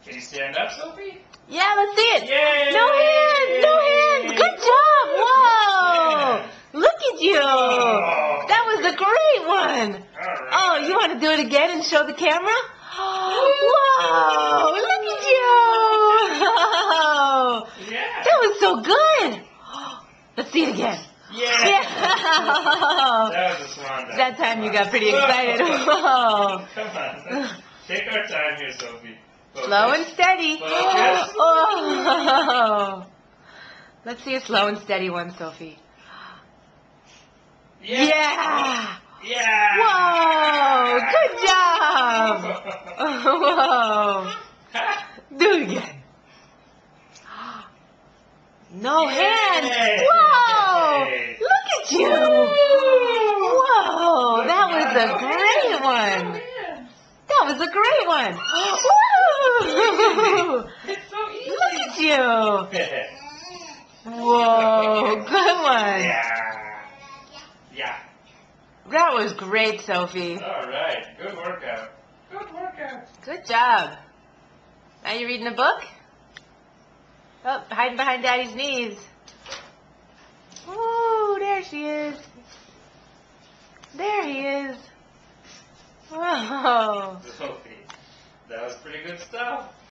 Can you stand up, Sophie? Yeah, let's see it. Yay! No hands, no hands. Good job. Whoa. Yeah. Look at you. Oh. That was a great one. All right. Oh, you want to do it again and show the camera? Whoa, look at you. Yeah. That was so good. Let's see it again. Yeah. Yeah. That was a swan dive. That time you got pretty excited. Whoa. Come on. Take our time here, Sophie. Focus. Slow and steady. Focus. Oh. Let's see a slow and steady one, Sophie. Yeah. Yeah. Whoa. Good job. Whoa. Do it again. No hands. Yay. Whoa. Look at you. Whoa. That was a great one. That was a great one. Woo. It's so easy. Look at you. Whoa. Good one. Yeah. Yeah. That was great, Sophie. All right. Good workout. Good workout. Good job. Now you reading a book? Oh, hiding behind Daddy's knees. Ooh, there she is.